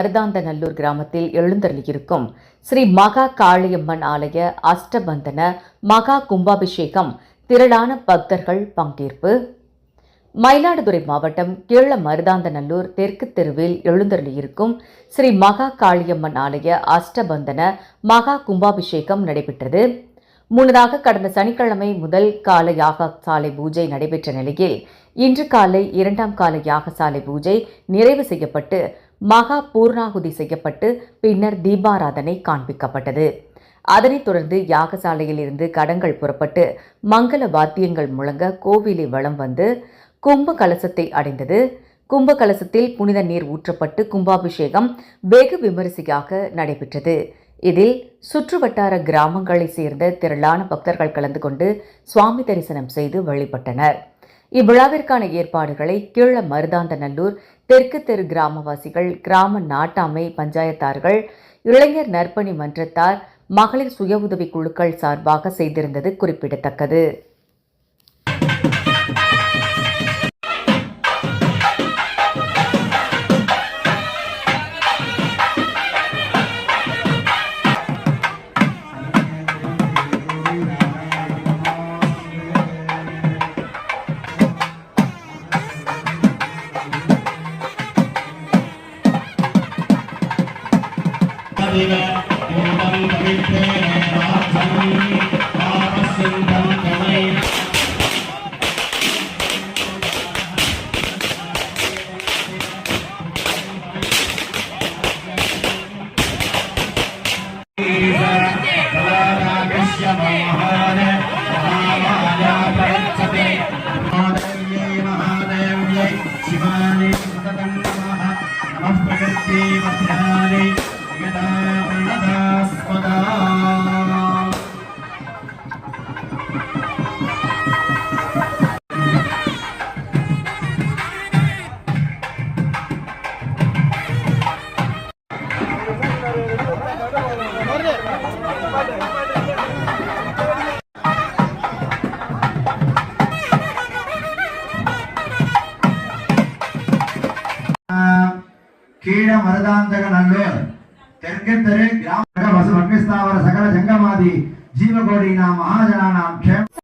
மருதாந்தநல்லூர் கிராமத்தில் எழுந்தருளியிருக்கும் ஸ்ரீ மகா காளியம்மன் ஆலய அஷ்டபந்தன மகா கும்பாபிஷேகம் திரளான பக்தர்கள் பங்கேற்பு. மயிலாடுதுறை மாவட்டம் கீழ மருதாந்தநல்லூர் தெற்கு தெருவில் எழுந்தருளியிருக்கும் ஸ்ரீ மகா காளியம்மன் ஆலய அஷ்டபந்தன மகா கும்பாபிஷேகம் நடைபெற்றது. முன்னதாக கடந்த சனிக்கிழமை முதல் கால யாகசாலை பூஜை நடைபெற்ற நிலையில் இன்று காலை 2ஆம் கால யாகசாலை பூஜை நிறைவு செய்யப்பட்டு மகா பூர்ணாகுதி செய்யப்பட்டு பின்னர் தீபாராதனை காண்பிக்கப்பட்டது. அதனைத் தொடர்ந்து யாகசாலையில் இருந்து கடங்கள் புறப்பட்டு மங்கள வாத்தியங்கள் முழங்க கோவிலை வலம் வந்து கும்ப கலசத்தை அடைந்தது. கும்ப கலசத்தில் புனித நீர் ஊற்றப்பட்டு கும்பாபிஷேகம் வெகு விமரிசையாக நடைபெற்றது. இதில் சுற்றுவட்டார கிராமங்களைச் சேர்ந்த திரளான பக்தர்கள் கலந்து கொண்டு சுவாமி தரிசனம் செய்து வழிபட்டனர். இவ்விழாவிற்கான ஏற்பாடுகளை கீழ மருதாந்தநல்லூர் தெற்கு தெரு கிராமவாசிகள், கிராம நாட்டாமை பஞ்சாயத்தார்கள், இளைஞர் நற்பணி மன்றத்தார், மகளிர் சுய உதவி குழுக்கள் சார்பாக செய்திருந்தது குறிப்பிடத்தக்கது. கீழ மருதாந்தநல்லூர் தெற்கு தெரு கிராம வசுமக்னிஸ்தாவர சகல ஜங்கமாதி ஜீவகோடீனாம் மகாஜனானாம் க்ஷேம